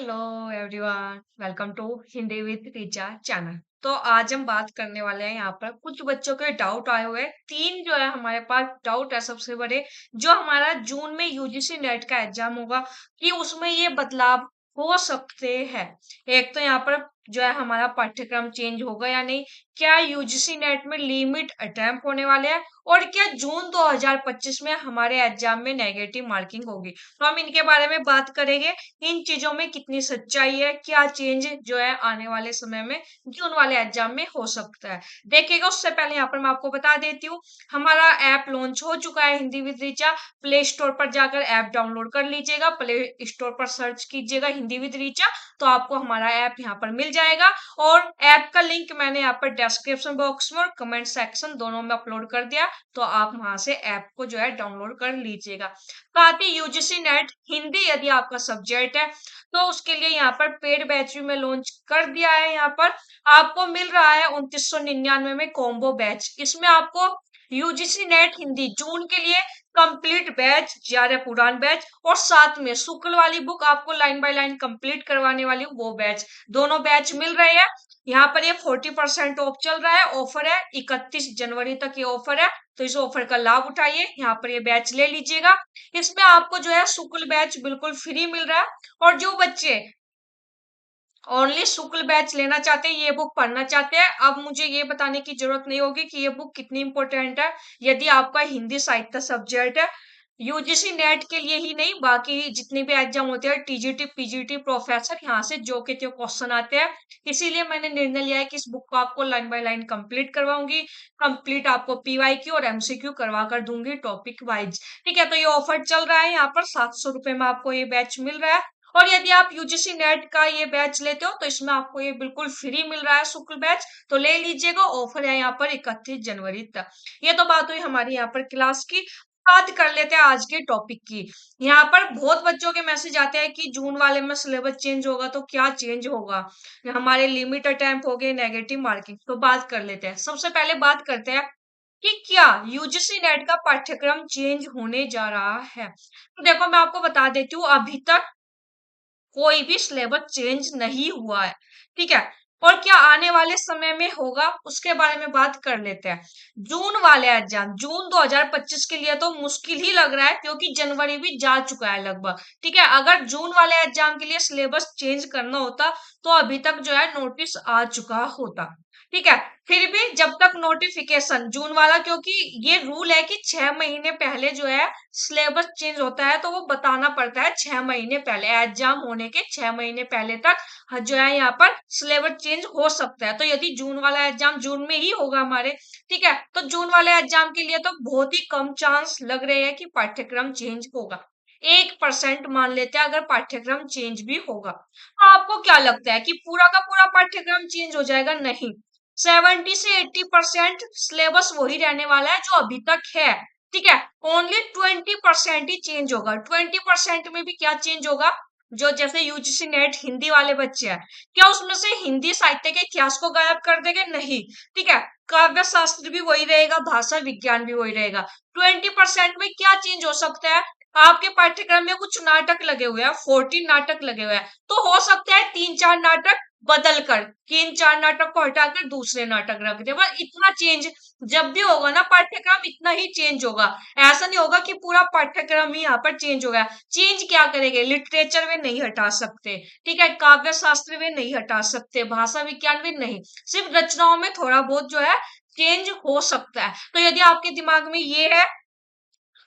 Hello everyone, welcome to Hindi with टीचा channel. तो आज हम बात करने वाले हैं यहाँ पर कुछ बच्चों के डाउट आए हुए हैं। तीन जो है हमारे पास डाउट है सबसे बड़े। जो हमारा जून में यूजीसी नेट का एग्जाम होगा कि उसमें ये बदलाव हो सकते हैं। एक तो यहाँ पर जो है हमारा पाठ्यक्रम चेंज होगा या नहीं, क्या यूजीसी नेट में लिमिट अटेम्प्ट होने वाले हैं, और क्या जून 2025 में हमारे एग्जाम में नेगेटिव मार्किंग होगी। तो हम इनके बारे में बात करेंगे। इन चीजों में कितनी सच्चाई है, क्या चेंज जो है आने वाले समय में जून वाले एग्जाम में हो सकता है, देखिएगा। उससे पहले यहाँ पर मैं आपको बता देती हूँ, हमारा ऐप लॉन्च हो चुका है Hindi with Richa. Play store पर जाकर ऐप डाउनलोड कर लीजिएगा, प्ले स्टोर पर सर्च कीजिएगा हिंदी विद रीचा, तो आपको हमारा ऐप यहाँ पर मिल जाएगा। और ऐप का लिंक मैंने यहाँ पर डिस्क्रिप्शन बॉक्स में और कमेंट सेक्शन दोनों में अपलोड कर दिया, तो आप वहां से ऐप को जो है डाउनलोड कर लीजिएगा। साथ ही यूजीसी नेट हिंदी यदि आपका सब्जेक्ट है तो उसके लिए यहाँ पर पेड बैच भी मैं लॉन्च कर दिया है। यहाँ पर आपको मिल रहा है 2999 में कॉम्बो बैच। इसमें आपको यूजीसी नेट हिंदी जून के लिए कंप्लीट बैच, ज्यादा पुरान बैच, और साथ में शुक्ल वाली बुक आपको लाइन बाय लाइन कंप्लीट करवाने वाली वो बैच, दोनों बैच मिल रहे हैं। यहाँ पर ये 40% ऑफ चल रहा है, ऑफर है 31 जनवरी तक ये ऑफर है, तो इस ऑफर का लाभ उठाइए, यहाँ पर ये बैच ले लीजिएगा। इसमें आपको जो है शुक्ल बैच बिल्कुल फ्री मिल रहा है। और जो बच्चे ओनली शुक्ल बैच लेना चाहते हैं, ये बुक पढ़ना चाहते हैं, अब मुझे ये बताने की जरूरत नहीं होगी कि ये बुक कितनी इंपॉर्टेंट है। यदि आपका हिंदी साहित्य सब्जेक्ट है, यूजीसी नेट के लिए ही नहीं, बाकी जितने भी एग्जाम होते हैं, टीजीटी पीजीटी प्रोफेसर, यहाँ से जो के त्यो क्वेश्चन आते हैं। इसीलिए मैंने निर्णय लिया है कि इस बुक को आपको लाइन बाय लाइन कंप्लीट करवाऊंगी। कंप्लीट आपको पीवाईक्यू और एमसीक्यू करवा कर दूंगी टॉपिक वाइज। ठीक है, तो ये ऑफर चल रहा है, यहाँ पर 700 रुपए में आपको ये बैच मिल रहा है। और यदि आप यूजीसी नेट का ये बैच लेते हो तो इसमें आपको ये बिल्कुल फ्री मिल रहा है शुक्ल बैच, तो ले लीजिएगा। ऑफर है यहाँ पर 31 जनवरी तक। ये तो बात हुई हमारी यहाँ पर क्लास की। बात कर लेते हैं आज के टॉपिक की। यहाँ पर बहुत बच्चों के मैसेज आते हैं कि जून वाले में सिलेबस चेंज होगा, तो क्या चेंज होगा, हमारे लिमिट अटेम्प्ट हो गए, नेगेटिव मार्किंग। तो बात कर लेते हैं। सबसे पहले बात करते हैं कि क्या यूजीसी नेट का पाठ्यक्रम चेंज होने जा रहा है। तो देखो, मैं आपको बता देती हूँ, अभी तक कोई भी सिलेबस चेंज नहीं हुआ है। ठीक है, और क्या आने वाले समय में होगा उसके बारे में बात कर लेते हैं। जून वाले एग्जाम जून 2025 के लिए तो मुश्किल ही लग रहा है, क्योंकि जनवरी भी जा चुका है लगभग। ठीक है, अगर जून वाले एग्जाम के लिए सिलेबस चेंज करना होता तो अभी तक जो है नोटिस आ चुका होता। ठीक है, फिर भी जब तक नोटिफिकेशन जून वाला, क्योंकि ये रूल है कि 6 महीने पहले जो है सिलेबस चेंज होता है, तो वो बताना पड़ता है 6 महीने पहले, एग्जाम होने के 6 महीने पहले तक जो है यहाँ पर सिलेबस चेंज हो सकता है। तो यदि जून वाला एग्जाम जून में ही होगा हमारे, ठीक है, तो जून वाले एग्जाम के लिए तो बहुत ही कम चांस लग रहे हैं कि पाठ्यक्रम चेंज होगा। 1% मान लेते हैं अगर पाठ्यक्रम चेंज भी होगा। तो आपको क्या लगता है कि पूरा का पूरा पाठ्यक्रम चेंज हो जाएगा? नहीं, 70 से 80% सिलेबस वही रहने वाला है जो अभी तक है। ठीक है, ओनली 20% ही चेंज होगा। 20% में भी क्या चेंज होगा, जो जैसे यूजीसी नेट हिंदी वाले बच्चे हैं, क्या उसमें से हिंदी साहित्य के इतिहास को गायब कर देंगे? नहीं। ठीक है, काव्य शास्त्र भी वही रहेगा, भाषा विज्ञान भी वही रहेगा। 20% में क्या चेंज हो सकता है, आपके पाठ्यक्रम में कुछ नाटक लगे हुए हैं, 14 नाटक लगे हुए हैं, तो हो सकता है 3-4 नाटक बदल कर, 3-4 नाटक को हटाकर दूसरे नाटक रख दे। बस इतना चेंज जब भी होगा ना पाठ्यक्रम, इतना ही चेंज होगा। ऐसा नहीं होगा कि पूरा पाठ्यक्रम ही यहाँ पर चेंज हो गया। चेंज क्या करेंगे, लिटरेचर में नहीं हटा सकते, ठीक है, काव्य शास्त्र में नहीं हटा सकते, भाषा विज्ञान में नहीं, सिर्फ रचनाओं में थोड़ा बहुत जो है चेंज हो सकता है। तो यदि आपके दिमाग में ये है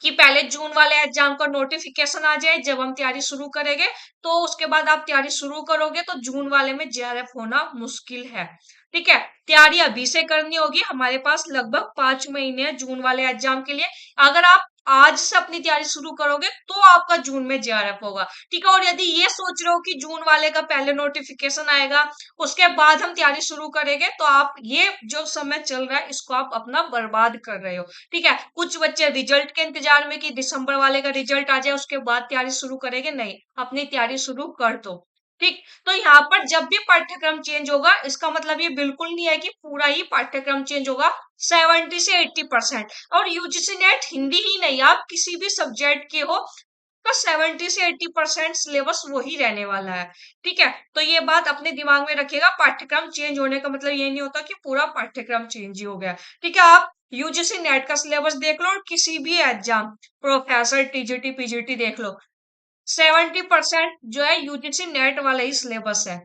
कि पहले जून वाले एग्जाम का नोटिफिकेशन आ जाए जब हम तैयारी शुरू करेंगे, तो उसके बाद आप तैयारी शुरू करोगे, तो जून वाले में जेआरएफ होना मुश्किल है। ठीक है, तैयारी अभी से करनी होगी। हमारे पास लगभग 5 महीने हैं जून वाले एग्जाम के लिए। अगर आप आज से अपनी तैयारी शुरू करोगे तो आपका जून में जेआरएफ होगा। ठीक है, और यदि ये सोच रहे हो कि जून वाले का पहले नोटिफिकेशन आएगा उसके बाद हम तैयारी शुरू करेंगे, तो आप ये जो समय चल रहा है इसको आप अपना बर्बाद कर रहे हो। ठीक है, कुछ बच्चे रिजल्ट के इंतजार में कि दिसंबर वाले का रिजल्ट आ जाए उसके बाद तैयारी शुरू करेंगे, नहीं, अपनी तैयारी शुरू कर दो। ठीक, तो यहाँ पर जब भी पाठ्यक्रम चेंज होगा, इसका मतलब ये बिल्कुल नहीं है कि पूरा ही पाठ्यक्रम चेंज होगा। 70 से 80%। और यूजीसी नेट हिंदी ही नहीं, आप किसी भी सब्जेक्ट के हो, तो 70 से 80% सिलेबस वही रहने वाला है। ठीक है, तो ये बात अपने दिमाग में रखिएगा। पाठ्यक्रम चेंज होने का मतलब ये नहीं होता कि पूरा पाठ्यक्रम चेंज ही हो गया। ठीक है, आप यूजीसी नेट का सिलेबस देख लो और किसी भी एग्जाम, प्रोफेसर, टीजीटी, पीजीटी देख लो, 70% जो है यूजीसी नेट वाला ही सिलेबस है।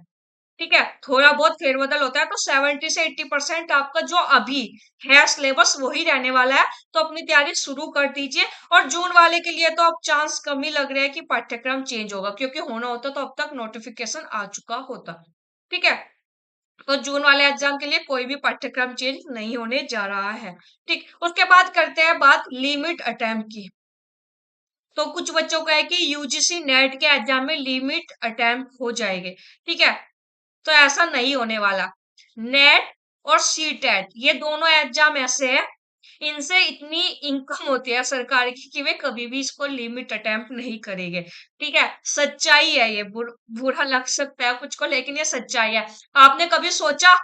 ठीक है, थोड़ा बहुत फेरबदल होता है, तो 70 से 80% आपका जो अभी है सिलेबस वही रहने वाला है। तो अपनी तैयारी शुरू कर दीजिए। और जून वाले के लिए तो अब चांस कम ही लग रहा है कि पाठ्यक्रम चेंज होगा, क्योंकि होना होता तो अब तक नोटिफिकेशन आ चुका होता। ठीक है, तो जून वाले एग्जाम के लिए कोई भी पाठ्यक्रम चेंज नहीं होने जा रहा है। ठीक, उसके बाद करते हैं बात लिमिट अटेम्प्ट की। तो कुछ बच्चों का है कि यूजीसी नेट के एग्जाम में लिमिट अटेम्प्ट हो जाएंगे। ठीक है, तो ऐसा नहीं होने वाला। नेट और सी टेट ये दोनों एग्जाम ऐसे हैं, इनसे इतनी इनकम होती है सरकार की कि वे कभी भी इसको लिमिट अटेम्प्ट नहीं करेंगे। ठीक है, सच्चाई है ये। बुरा लग सकता है कुछ को, लेकिन ये सच्चाई है। आपने कभी सोचा,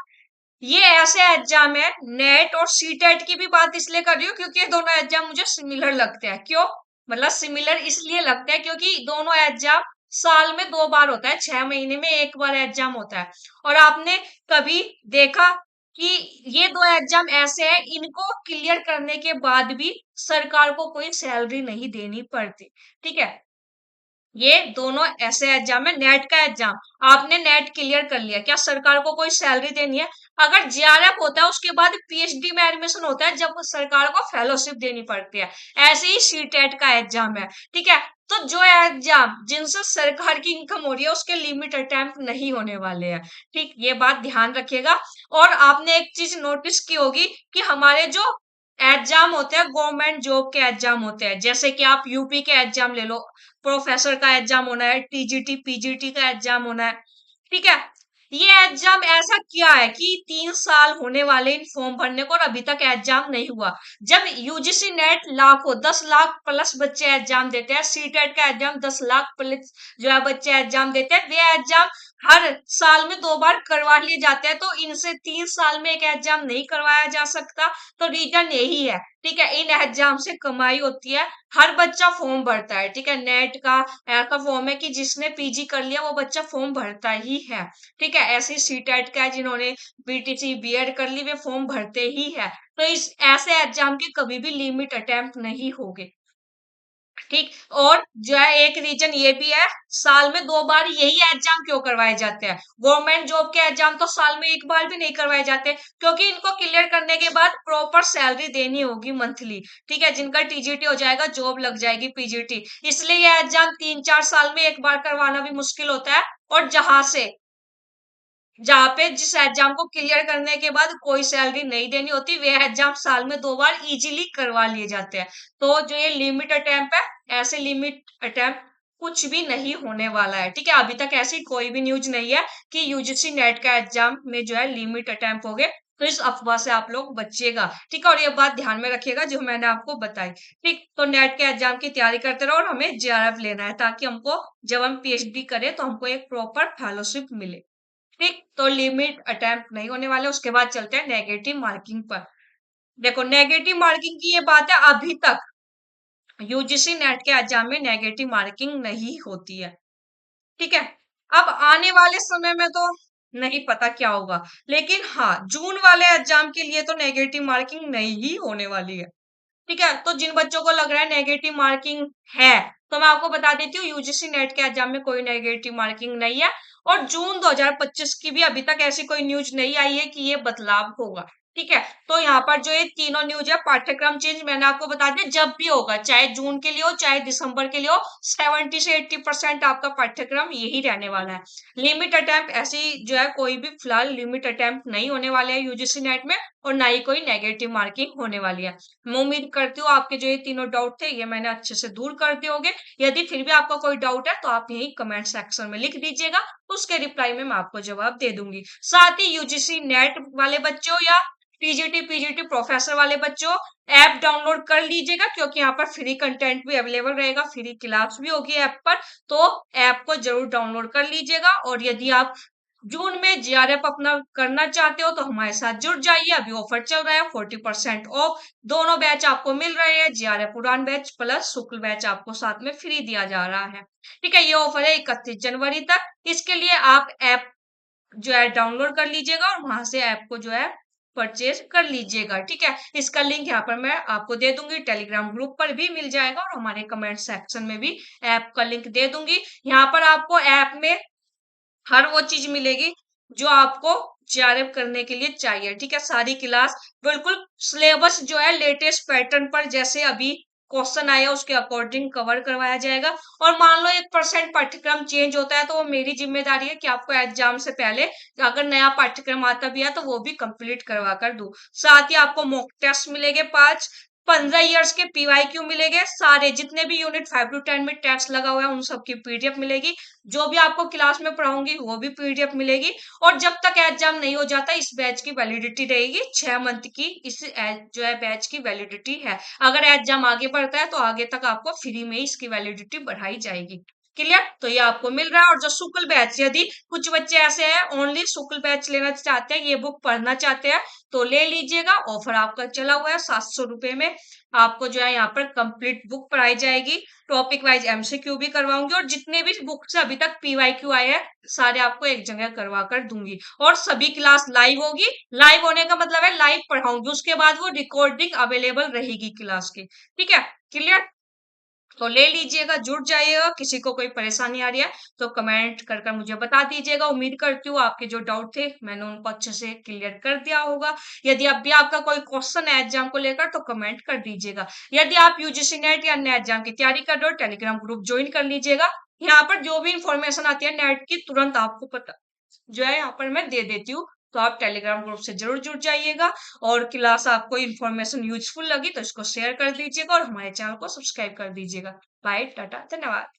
ये ऐसे एग्जाम है, नेट और सी टेट की भी बात इसलिए कर रही हूँ क्योंकि ये दोनों एग्जाम मुझे सिमिलर लगते हैं। क्यों? मतलब सिमिलर इसलिए लगते हैं क्योंकि दोनों एग्जाम साल में 2 बार होता है, 6 महीने में एक बार एग्जाम होता है। और आपने कभी देखा कि ये दो एग्जाम ऐसे हैं, इनको क्लियर करने के बाद भी सरकार को कोई सैलरी नहीं देनी पड़ती। ठीक है, ये दोनों ऐसे एग्जाम है। नेट का एग्जाम, आपने नेट क्लियर कर लिया, क्या सरकार को कोई सैलरी देनी है? अगर जेआरएफ होता है उसके बाद पीएचडी में एडमिशन होता है, जब सरकार को फेलोशिप देनी पड़ती है। ऐसे ही सीटेट का एग्जाम है। ठीक है, तो जो एग्जाम जिनसे सरकार की इनकम हो रही है उसके लिमिट अटेम्प्ट नहीं होने वाले हैं। ठीक, ये बात ध्यान रखिएगा। और आपने एक चीज नोटिस की होगी कि हमारे जो एग्जाम होते हैं, गवर्नमेंट जॉब के एग्जाम होते हैं, जैसे कि आप यूपी के एग्जाम ले लो, प्रोफेसर का एग्जाम होना है, टीजीटी पीजीटी का एग्जाम होना है। ठीक है, ये एग्जाम ऐसा क्या है कि 3 साल होने वाले इन फॉर्म भरने को और अभी तक एग्जाम नहीं हुआ। जब यूजीसी नेट लाखों 10 लाख प्लस बच्चे एग्जाम देते हैं, सीटेट का एग्जाम 10 लाख प्लस जो है बच्चे एग्जाम देते हैं, वे एग्जाम हर साल में 2 बार करवा लिए जाते हैं, तो इनसे 3 साल में एक एग्जाम नहीं करवाया जा सकता। तो रीजन यही है। ठीक है, इन एग्जाम से कमाई होती है, हर बच्चा फॉर्म भरता है। ठीक है, नेट का ऐसा फॉर्म है कि जिसने पीजी कर लिया वो बच्चा फॉर्म भरता ही है। ठीक है, ऐसे सीटेट का है, जिन्होंने बीटीसी बीएड कर ली वे फॉर्म भरते ही है। तो इस ऐसे एग्जाम के कभी भी लिमिट अटेम्प्ट नहीं होगे। ठीक, और जो है एक रीजन ये भी है, साल में 2 बार यही एग्जाम क्यों करवाए जाते हैं? गवर्नमेंट जॉब के एग्जाम तो साल में एक बार भी नहीं करवाए जाते, क्योंकि इनको क्लियर करने के बाद प्रॉपर सैलरी देनी होगी मंथली। ठीक है, जिनका टीजीटी हो जाएगा, जॉब लग जाएगी पीजीटी, इसलिए ये एग्जाम 3-4 साल में एक बार करवाना भी मुश्किल होता है। और जहाँ पे जिस एग्जाम को क्लियर करने के बाद कोई सैलरी नहीं देनी होती, वे एग्जाम साल में 2 बार इजीली करवा लिए जाते हैं। तो जो ये लिमिट अटेम्प्ट है, ऐसे लिमिट अटेम्प्ट कुछ भी नहीं होने वाला है। ठीक है, अभी तक ऐसी कोई भी न्यूज नहीं है कि यूजीसी नेट का एग्जाम में जो है लिमिट अटेम्प्ट हो गए। तो इस अफवाह से आप लोग बचिएगा। ठीक है, और ये बात ध्यान में रखिएगा जो मैंने आपको बताई। ठीक, तो नेट के एग्जाम की तैयारी करते रहो और हमें जेआरएफ लेना है, ताकि हमको जब हम पीएचडी करें तो हमको एक प्रॉपर फेलोशिप मिले। ठीक, तो लिमिट अटेम्प्ट नहीं होने वाले। उसके बाद चलते हैं नेगेटिव मार्किंग पर। देखो, नेगेटिव मार्किंग की ये बात है, अभी तक यूजीसी नेट के एग्जाम में नेगेटिव मार्किंग नहीं होती है। ठीक है, अब आने वाले समय में तो नहीं पता क्या होगा, लेकिन हाँ, जून वाले एग्जाम के लिए तो नेगेटिव मार्किंग नहीं ही होने वाली है। ठीक है, तो जिन बच्चों को लग रहा है नेगेटिव मार्किंग है, तो मैं आपको बता देती हूँ, यूजीसी नेट के एग्जाम में कोई नेगेटिव मार्किंग नहीं है। और जून 2025 की भी अभी तक ऐसी कोई न्यूज नहीं आई है कि ये बदलाव होगा। ठीक है, तो यहाँ पर जो ये तीनों न्यूज है, पाठ्यक्रम चेंज मैंने आपको बता दिया, जब भी होगा, चाहे जून के लिए हो चाहे दिसंबर के लिए हो, 70 से 80% आपका पाठ्यक्रम यही रहने वाला है। लिमिट अटेम्प्ट ऐसी जो है कोई भी फिलहाल लिमिट अटेम्प्ट नहीं होने वाले हैं यूजीसी नेट में, और ना ही कोई नेगेटिव मार्किंग होने वाली है। मैं उम्मीद करती हूँ आपके जो ये तीनों डाउट थे ये मैंने अच्छे से दूर कर दिए होंगे। यदि फिर भी आपका कोई डाउट है तो आप यही कमेंट सेक्शन में लिख दीजिएगा, उसके रिप्लाई में मैं आपको जवाब दे दूंगी। साथ ही यूजीसी नेट वाले बच्चों या टीजीटी पीजीटी प्रोफेसर वाले बच्चों, ऐप डाउनलोड कर लीजिएगा, क्योंकि यहाँ पर फ्री कंटेंट भी अवेलेबल रहेगा, फ्री क्लास भी होगी ऐप पर। तो ऐप को जरूर डाउनलोड कर लीजिएगा। और यदि आप जून में जीआरएफ अपना करना चाहते हो तो हमारे साथ जुड़ जाइए। अभी ऑफर चल रहा है 40% ऑफ। दोनों बैच आपको मिल रहे हैं, जीआरएफ उड़ान बैच प्लस शुक्ल बैच आपको साथ में फ्री दिया जा रहा है। ठीक है, ये ऑफर है 31 जनवरी तक। इसके लिए आप ऐप जो है डाउनलोड कर लीजिएगा और वहां से ऐप को जो है परचेज कर लीजिएगा। ठीक है, इसका लिंक यहाँ पर मैं आपको दे दूंगी, टेलीग्राम ग्रुप पर भी मिल जाएगा और हमारे कमेंट सेक्शन में भी ऐप का लिंक दे दूंगी। यहाँ पर आपको ऐप में हर वो चीज मिलेगी जो आपको जेआरएफ करने के लिए चाहिए। ठीक है, सारी क्लास बिल्कुल सिलेबस जो है लेटेस्ट पैटर्न पर जैसे अभी क्वेश्चन आया उसके अकॉर्डिंग कवर करवाया जाएगा। और मान लो 1% पाठ्यक्रम चेंज होता है तो वो मेरी जिम्मेदारी है कि आपको एग्जाम से पहले अगर नया पाठ्यक्रम आता भी है तो वो भी कंप्लीट करवा कर दूं। साथ ही आपको मॉक टेस्ट मिलेंगे 5, 15 ईयर्स के पीवाईक्यू मिलेंगे, सारे जितने भी यूनिट 5 to 10 में टेस्ट लगा हुआ है उन सबकी पीडीएफ मिलेगी। जो भी आपको क्लास में पढ़ाऊंगी वो भी पीडीएफ मिलेगी। और जब तक एग्जाम नहीं हो जाता इस बैच की वैलिडिटी रहेगी 6 मंथ की। इस जो है बैच की वैलिडिटी है। अगर एग्जाम आगे बढ़ता है तो आगे तक आपको फ्री में इसकी वैलिडिटी बढ़ाई जाएगी। क्लियर, तो ये आपको मिल रहा है। और जो शुक्ल बैच, यदि कुछ बच्चे ऐसे हैं ओनली शुक्ल बैच लेना चाहते हैं, ये बुक पढ़ना चाहते हैं तो ले लीजिएगा। ऑफर आपका चला हुआ है 700 रुपए में। आपको जो है यहाँ पर कंप्लीट बुक पढ़ाई जाएगी, टॉपिक वाइज एमसीक्यू भी करवाऊंगी और जितने भी बुक से अभी तक पीवाईक्यू आए हैं सारे आपको एक जगह करवा कर दूंगी। और सभी क्लास लाइव होगी। लाइव होने का मतलब है लाइव पढ़ाऊंगी, उसके बाद वो रिकॉर्डिंग अवेलेबल रहेगी क्लास की। ठीक है, क्लियर, तो ले लीजिएगा, जुड़ जाइएगा। किसी को कोई परेशानी आ रही है तो कमेंट कर कर मुझे बता दीजिएगा। उम्मीद करती हूँ आपके जो डाउट थे मैंने उनको अच्छे से क्लियर कर दिया होगा। यदि अब भी आपका कोई क्वेश्चन है एग्जाम को लेकर तो कमेंट कर दीजिएगा। यदि आप यूजीसी नेट या अन्य एग्जाम की तैयारी कर रहे हो टेलीग्राम ग्रुप ज्वाइन कर लीजिएगा। यहाँ पर जो भी इंफॉर्मेशन आती है नेट की तुरंत आपको पता जो है यहाँ पर मैं दे देती हूँ। तो आप टेलीग्राम ग्रुप से जरूर जुड़ जाइएगा। और क्लास आपको इन्फॉर्मेशन यूजफुल लगी तो इसको शेयर कर दीजिएगा और हमारे चैनल को सब्सक्राइब कर दीजिएगा। बाय, टाटा, धन्यवाद।